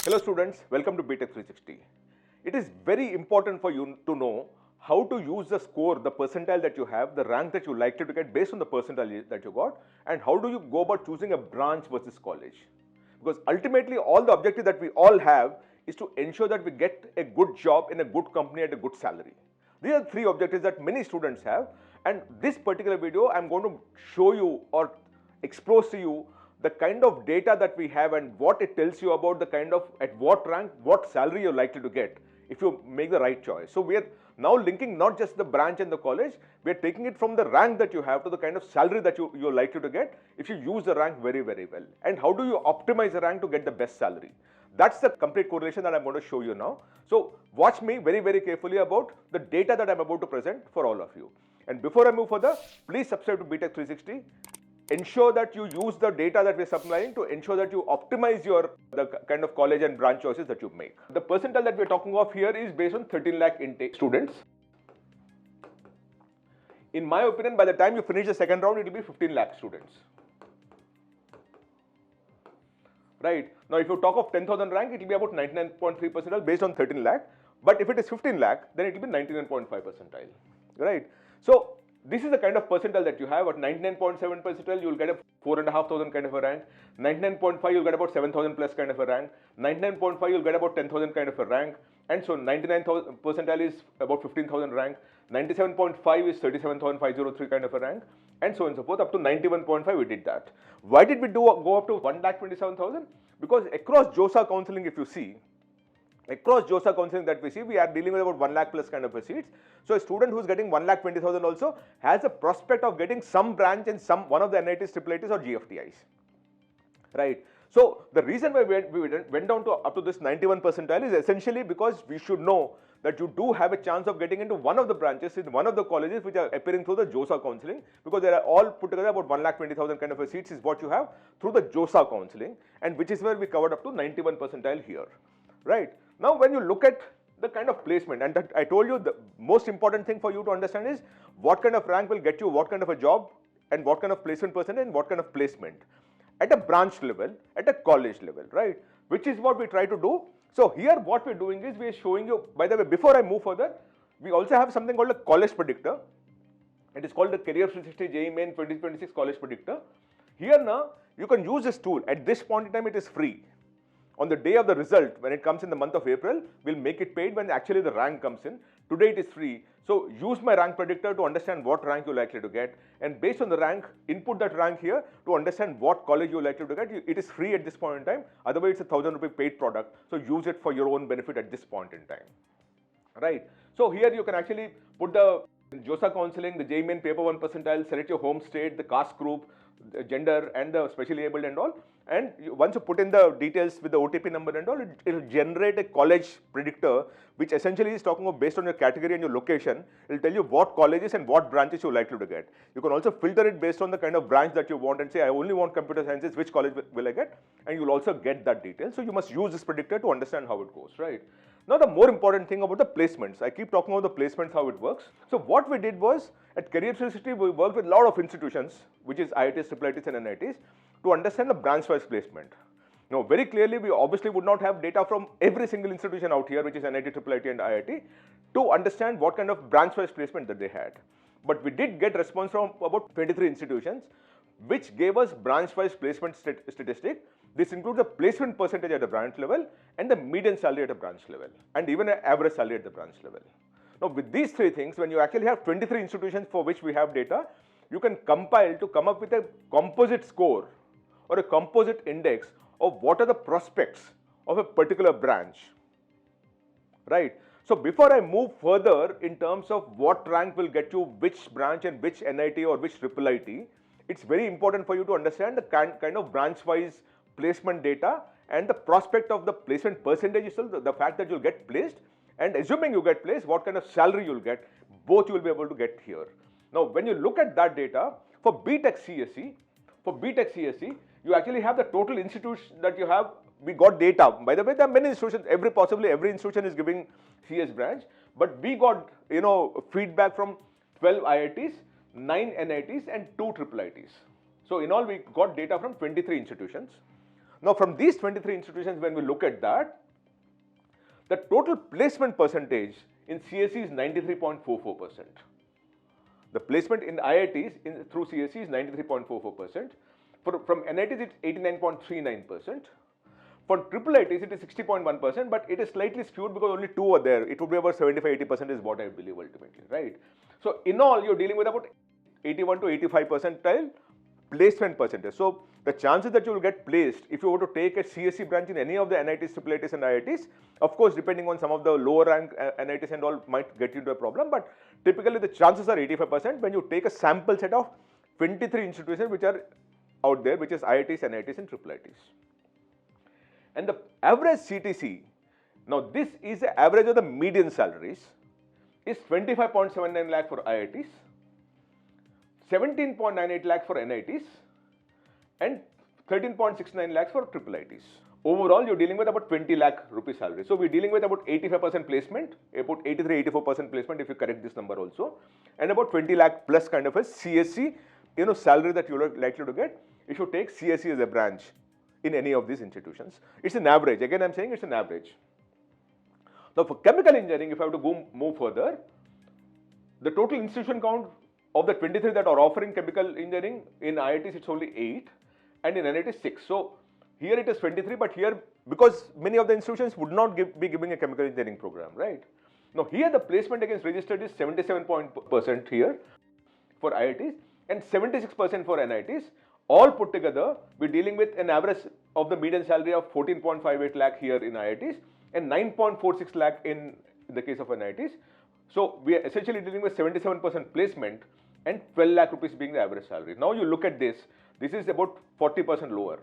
Hello students, welcome to BTech 360. It is very important for you to know how to use the score, the percentile that you have, the rank that you likely to get based on the percentile that you got, and how do you go about choosing a branch versus college. Because ultimately all the objective that we all have is to ensure that we get a good job in a good company at a good salary. These are three objectives that many students have, and this particular video I am going to show you or expose to you the kind of data that we have and what it tells you about the kind of at what rank, what salary you're likely to get if you make the right choice. So we are now linking not just the branch and the college, we are taking it from the rank that you have to the kind of salary that you're likely to get if you use the rank very, very well. And how do you optimize the rank to get the best salary? That's the complete correlation that I'm going to show you now. So watch me very, very carefully about the data that I'm about to present for all of you. And before I move further, please subscribe to BTech 360. Ensure that you use the data that we're supplying to ensure that you optimize the kind of college and branch choices that you make. The percentile that we're talking of here is based on 13 lakh intake students. In my opinion, by the time you finish the second round, it will be 15 lakh students. Right. Now, if you talk of 10,000 rank, it will be about 99.3 percentile based on 13 lakh. But if it is 15 lakh, then it will be 99.5 percentile. Right. So this is the kind of percentile that you have. At 99.7 percentile, you will get a 4,500 kind of a rank. 99.5, you'll get about 7,000 plus kind of a rank. 99.5, you'll get about 10,000 kind of a rank. And so 99,000 percentile is about 15,000 rank. 97.5 is 37,503 kind of a rank. And so on and so forth. Up to 91.5, we did that. Why did we go up to 1,27,000? Because across JoSAA Counselling, if you see, across JoSAA Counselling that we see, we are dealing with about 1 lakh plus kind of a seats. So a student who's getting 1,20,000 also has a prospect of getting some branch in one of the NITs, IIITs or GFTIs. Right. So the reason why we went down to up to this 91 percentile is essentially because we should know that you do have a chance of getting into one of the branches in one of the colleges which are appearing through the JoSAA Counselling, because they are all put together about 1,20,000 kind of a seats is what you have through the JoSAA Counselling, and which is where we covered up to 91 percentile here. Right. Now, when you look at the kind of placement, and that I told you the most important thing for you to understand is what kind of rank will get you what kind of a job and what kind of placement percentage and what kind of placement at a branch level, at a college level, right? Which is what we try to do. So here what we're doing is we're showing you, by the way, before I move further, we also have something called a college predictor. It is called the Career 360 JEE Main 2026 College Predictor. Here now, you can use this tool. At this point in time, it is free. On the day of the result, when it comes in the month of April, we'll make it paid when actually the rank comes in. Today it is free. So use my rank predictor to understand what rank you're likely to get. And based on the rank, input that rank here to understand what college you're likely to get. It is free at this point in time. Otherwise, it's a 1,000 rupee paid product. So use it for your own benefit at this point in time. Right. So here you can actually put the JoSAA Counselling, the JEE Main paper 1 percentile, select your home state, the caste group, the gender and the specially abled and all. And once you put in the details with the OTP number and all, it will generate a college predictor, which essentially is talking about based on your category and your location. It will tell you what colleges and what branches you're likely to get. You can also filter it based on the kind of branch that you want and say, I only want computer sciences, which college will I get? And you'll also get that detail. So you must use this predictor to understand how it goes, right? Now the more important thing about the placements, I keep talking about the placements, how it works. So what we did was, at Career 360, we worked with a lot of institutions, which is IITs, IIITs and NITs, to understand the branch-wise placement. Now, very clearly, we obviously would not have data from every single institution out here, which is NIT, IIIT and IIT, to understand what kind of branch-wise placement that they had. But we did get response from about 23 institutions, which gave us branch-wise placement statistic. This includes the placement percentage at the branch level and the median salary at the branch level, and even an average salary at the branch level. Now, with these three things, when you actually have 23 institutions for which we have data, you can compile to come up with a composite score or a composite index of what are the prospects of a particular branch, right? So before I move further in terms of what rank will get you which branch and which NIT or which IIIT, it's very important for you to understand the kind of branch-wise placement data and the prospect of the placement percentage itself, the fact that you'll get placed, and assuming you get placed, what kind of salary you'll get, both you will be able to get here. Now, when you look at that data, for BTech CSE, you actually have the total institutes that you have. We got data. By the way, there are many institutions, possibly every institution is giving CS branch, but we got, feedback from 12 IITs, 9 NITs and 2 IIITs. So in all, we got data from 23 institutions. Now from these 23 institutions, when we look at that, the total placement percentage in CSE is 93.44%. The placement in IITs through CSE is 93.44%. From NITs, it's 89.39%. For IIITs, it is 60.1%, but it is slightly skewed because only 2 are there. It would be about 75-80% is what I believe ultimately, right? So in all, you're dealing with about 81 to 85 percentile placement percentage. So the chances that you will get placed if you were to take a CSE branch in any of the NITs, IIITs and IITs, of course, depending on some of the lower rank NITs and all might get you into a problem, but typically the chances are 85% when you take a sample set of 23 institutions which are out there, which is IITs, NITs and IIITs. And the average CTC, now this is the average of the median salaries, is 25.79 lakh for IITs, 17.98 lakh for NITs and 13.69 lakhs for IIITs. Overall, you're dealing with about 20 lakh rupee salary. So we're dealing with about 85% placement, about 83-84% placement if you correct this number also, and about 20 lakh plus kind of a CSE, salary that you're likely to get if you take CSE as a branch in any of these institutions. It's an average. Again, I'm saying it's an average. Now for chemical engineering, if I have to move further, the total institution count of the 23 that are offering chemical engineering, in IITs it's only 8 and in NIT 6. So here it is 23, but here because many of the institutions would not be giving a chemical engineering program, right? Now here the placement against registered is 77% here for IITs and 76% for NITs. All put together, we're dealing with an average of the median salary of 14.58 lakh here in IITs and 9.46 lakh in the case of NITs. So we are essentially dealing with 77% placement and 12 lakh rupees being the average salary. Now you look at this is about 40% lower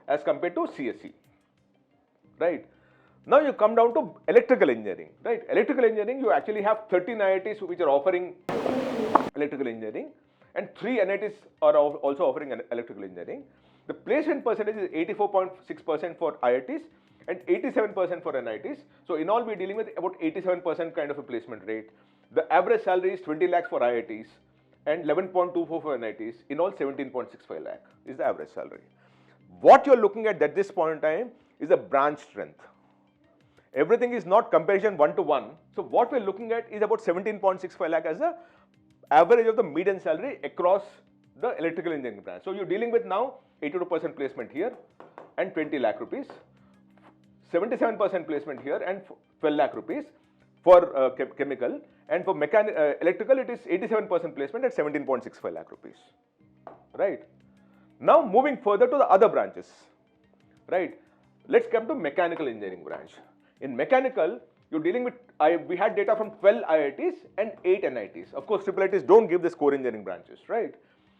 as compared to CSE, right? Now you come down to electrical engineering, right? Electrical engineering, you actually have 13 IITs which are offering electrical engineering and 3 NITs are also offering electrical engineering. The placement percentage is 84.6% for IITs and 87% for NITs. So in all, we're dealing with about 87% kind of a placement rate. The average salary is 20 lakhs for IITs and 11.24 for NITs. In all, 17.65 lakh is the average salary. What you're looking at this point in time is a branch strength. Everything is not comparison 1-to-1. So what we're looking at is about 17.65 lakh as the average of the median salary across the electrical engineering branch. So you're dealing with now 82% placement here and 20 lakh rupees, 77% placement here and 12 lakh rupees for chemical, and for electrical it is 87% placement at 17.65 lakh rupees, right? Now moving further to the other branches, right? Let's come to mechanical engineering branch. In mechanical, you're dealing with, we had data from 12 IITs and 8 NITs. Of course, IIITs don't give the core engineering branches, right?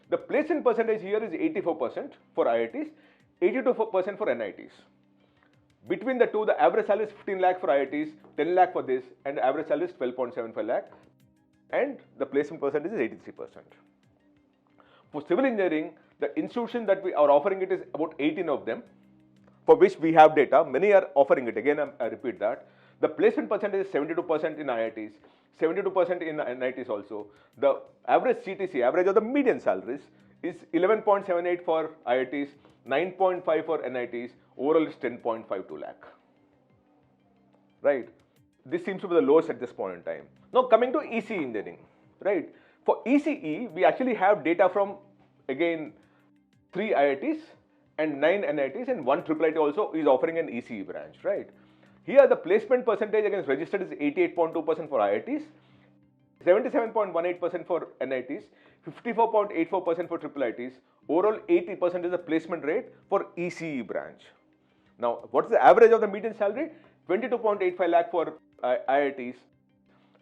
The placement percentage here is 84% for IITs, 82% for NITs. Between the two, the average salary is 15 lakh for IITs, 10 lakh for this, and the average salary is 12.75 lakh, and the placement percentage is 83%. For civil engineering, the institution that we are offering it is about 18 of them, for which we have data. Many are offering it. Again, I repeat that. The placement percentage is 72% in IITs, 72% in NITs also. The average CTC, average of the median salaries, is 11.78 for IITs, 9.5 for NITs, overall is 10.52 lakh. Right? This seems to be the lowest at this point in time. Now coming to ECE engineering, right? For ECE, we actually have data from, again, 3 IITs and 9 NITs and 1 IIIT also is offering an ECE branch, right? Here the placement percentage against registered is 88.2% for IITs, 77.18% for NITs, 54.84% for IIITs, overall 80% is the placement rate for ECE branch. Now, what is the average of the median salary? 22.85 lakh for IITs,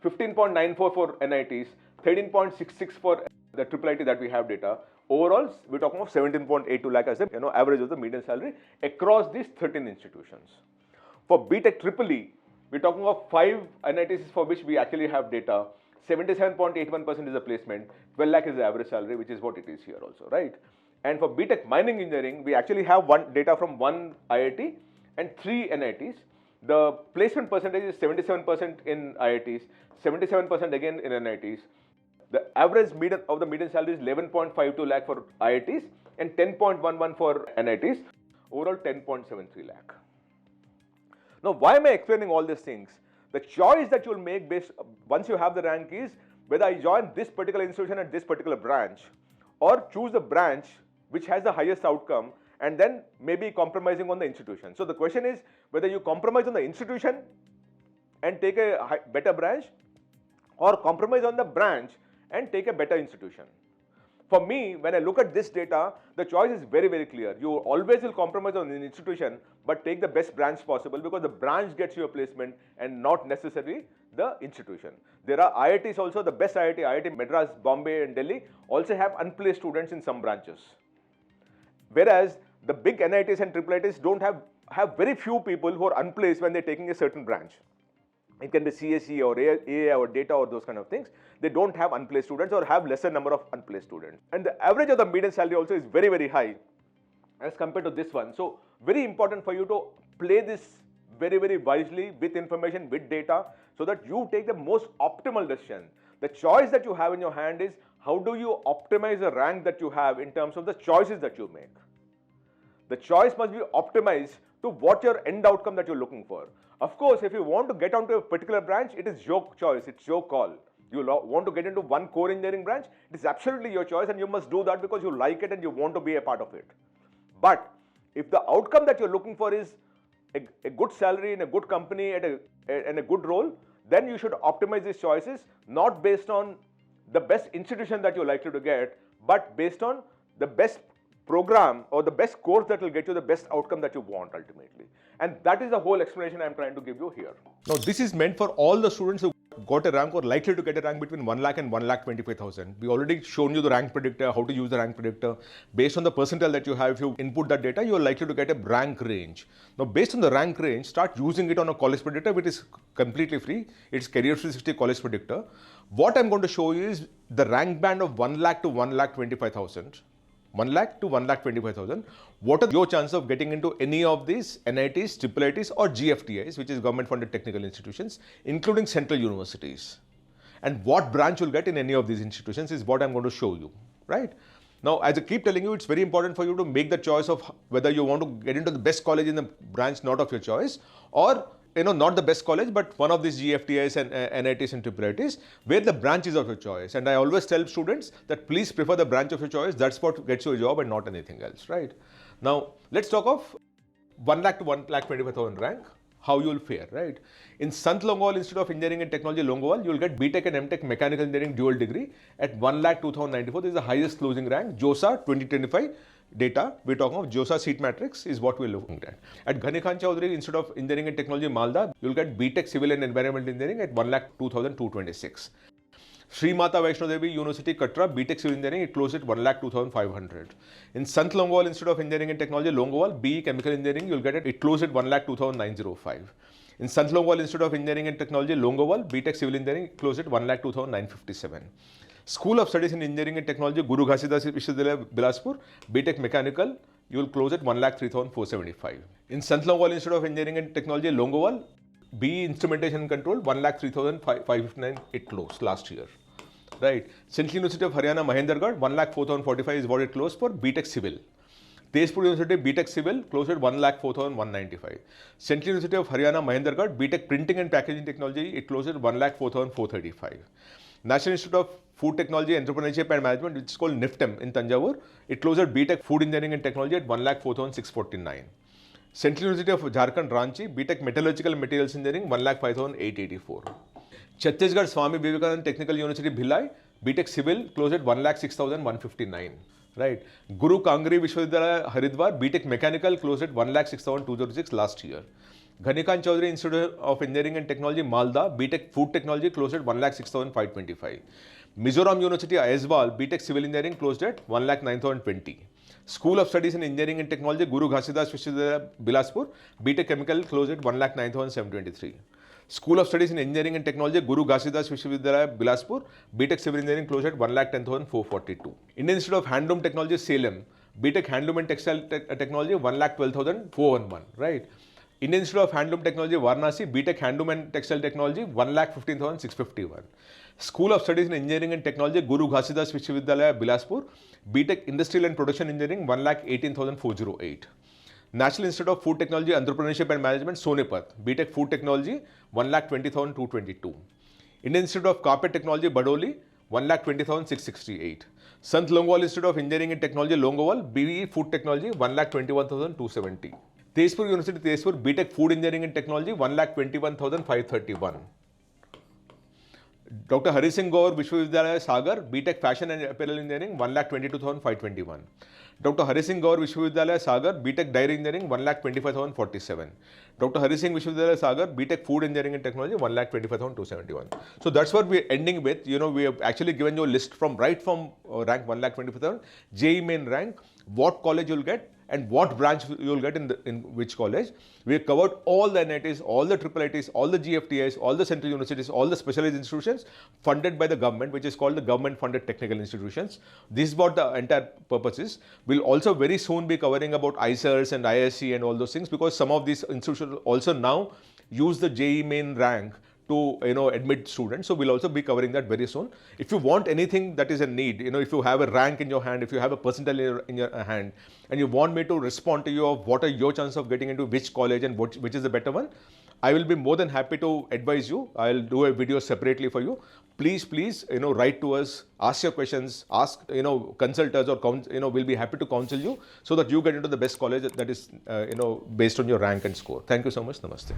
15.94 for NITs, 13.66 for the IIIT that we have data. Overall, we're talking of 17.82 lakh as the average of the median salary across these 13 institutions. For BTech EEE, we're talking of 5 NITs for which we actually have data. 77.81% is the placement, 12 lakh is the average salary, which is what it is here also, right? And for BTech mining engineering, we actually have data from 1 IIT and 3 NITs. The placement percentage is 77% in IITs, 77% again in NITs. The average median salary is 11.52 lakh for IITs and 10.11 for NITs, overall 10.73 lakh. Now, why am I explaining all these things? The choice that you will make based once you have the rank is whether I join this particular institution at this particular branch, or choose the branch which has the highest outcome and then maybe compromising on the institution. So the question is whether you compromise on the institution and take a better branch, or compromise on the branch and take a better institution. For me, when I look at this data, the choice is very, very clear. You always will compromise on an institution, but take the best branch possible, because the branch gets you a placement and not necessarily the institution. There are IITs also, the best IIT Madras, Bombay and Delhi also have unplaced students in some branches. Whereas the big NITs and IIITs don't have very few people who are unplaced when they're taking a certain branch. It can be CSE or AA or data or those kind of things. They don't have unplaced students or have lesser number of unplaced students. And the average of the median salary also is very, very high as compared to this one. So very important for you to play this very, very wisely with information, with data, so that you take the most optimal decision. The choice that you have in your hand is how do you optimize the rank that you have in terms of the choices that you make. The choice must be optimized to what your end outcome that you're looking for. Of course, if you want to get onto a particular branch, it is your choice, it's your call. You want to get into one core engineering branch, it is absolutely your choice, and you must do that because you like it and you want to be a part of it. But if the outcome that you're looking for is a good salary in a good company and a good role, then you should optimize these choices, not based on the best institution that you're likely to get, but based on the best program or the best course that will get you the best outcome that you want ultimately. And that is the whole explanation I'm trying to give you here. Now, this is meant for all the students who got a rank or likely to get a rank between 1 lakh and 1,25,000. We already shown you the rank predictor, how to use the rank predictor. Based on the percentile that you have, if you input that data, you are likely to get a rank range. Now, based on the rank range, start using it on a college predictor, which is completely free. It's Career 360 College Predictor. What I'm going to show you is the rank band of 1 lakh to 1,25,000. 1 lakh to 1,25,000. What are your chances of getting into any of these NITs, IIITs or GFTIs, which is government funded technical institutions, including central universities? And what branch you'll get in any of these institutions is what I'm going to show you, right? Now, as I keep telling you, it's very important for you to make the choice of whether you want to get into the best college in the branch not of your choice, or not the best college, but one of these GFTIs and NITs and IIITs, where the branch is of your choice. And I always tell students that please prefer the branch of your choice. That's what gets you a job and not anything else, right? Now, let's talk of 1 lakh to 1,25,000 rank, how you will fare, right? In Sant Longowal Institute of Engineering and Technology, Longowal, you will get BTech and MTech Mechanical Engineering dual degree at 1,02,094. This is the highest closing rank. JoSAA 2025 data, we're talking of JoSAA seat matrix is what we're looking at. At Ghani Khan Chowdhury Institute of Engineering and Technology, Malda, you'll get BTech Civil and Environmental Engineering at 1,02,226. Sri Mata Vaishno Devi University, Katra, BTech Civil Engineering, it closed at 1,02,500. In Sant Longowal Institute of Engineering and Technology, Longowal, BE Chemical Engineering, you'll get it closed at 1,02,905. In Sant Longowal Institute of Engineering and Technology, Longowal, BTech Civil Engineering, it closed at 1,02,957. School of Studies in Engineering and Technology, Guru Ghasidas Vishwavidyalaya, Bilaspur, BTech Mechanical, you will close at 1,03,475. In Sant Longowal Institute of Engineering and Technology, Longowal, BE Instrumentation and Control, 1,03,559, it closed last year. Right. Central University of Haryana, Mahendragarh, 1,04,045 is what it closed for BTech Civil. Tezpur University, BTech Civil, closed at 1,04,195. Central University of Haryana, Mahendragarh, BTech Printing and Packaging Technology, it closed at 1,04,435. National Institute of Food Technology, Entrepreneurship and Management, which is called NIFTEM in Tanjavur, it closed at BTech Food Engineering and Technology at 1,04,649. Central University of Jharkhand, Ranchi, BTech Metallurgical Materials Engineering, 1,05,884. Chhattisgarh Swami Vivekananda Technical University, Bhilai, BTech Civil, closed at 1,06,159. Right. Guru Kangri Vishwavidyalaya, Haridwar, BTech Mechanical, closed at 1,06,206 last year. Ghani Khan Chowdhury Institute of Engineering and Technology, Malda, BTech Food Technology, closed at 1,06,525. Mizoram University, Aizawl, BTech Civil Engineering, closed at 1,09,020. School of Studies in Engineering and Technology, Guru Ghasidas Vishwavidyalaya, Bilaspur, BTech Chemical, closed at 1,09,723. School of Studies in Engineering and Technology, Guru Ghasidas Vishwavidyalaya, Bilaspur, BTech Civil Engineering, closed at 1,10,442. Indian Institute of Handloom Technology, Salem, BTech Handloom and Textile Technology, 1,12,411, right? Indian Institute of Handloom Technology, Varanasi, BTech Handloom and Textile Technology, 1,15,651. School of Studies in Engineering and Technology, Guru Ghasidas Vishwavidyalaya, Bilaspur. BTech Industrial and Production Engineering, 1,18,408. National Institute of Food Technology, Entrepreneurship and Management, Sonipat. BTech Food Technology, 1,20,222. Indian Institute of Carpet Technology, Badoli, 1,20,668. Sant Longowal Institute of Engineering and Technology, Longowal, BE Food Technology, 1,21,270. Tezpur University, Tezpur, BTech Food Engineering and Technology, 1,21,531. Dr. Hari Singh Gaur, Vishwavidyalaya, Sagar, BTech Fashion and Apparel Engineering, 1,22,521. Dr. Hari Singh Gaur, Vishwavidyalaya, Sagar, BTech Dairy Engineering, 1,25,047. Dr. Hari Singh, Vishwavidyalaya, Sagar, BTech Food Engineering and Technology, 1,25,271. So that's what we're ending with. You know, we have actually given you a list from rank 1,25,000, JEE Main rank, what college you'll get, and what branch you'll get in which college. We have covered all the NITs, all the IIITs, all the GFTIs, all the central universities, all the specialized institutions funded by the government, which is called the government funded technical institutions. This is what the entire purpose is. We'll also very soon be covering about ICERs and ISC and all those things, because some of these institutions also now use the JEE Main rank to admit students. So we'll also be covering that very soon. If you want anything that is a need, if you have a rank in your hand, if you have a percentile in your hand, and you want me to respond to you of what are your chances of getting into which college and which is the better one, I will be more than happy to advise you. I'll do a video separately for you. Please, write to us, ask your questions, consult us, or we'll be happy to counsel you so that you get into the best college that is, based on your rank and score. Thank you so much. Namaste.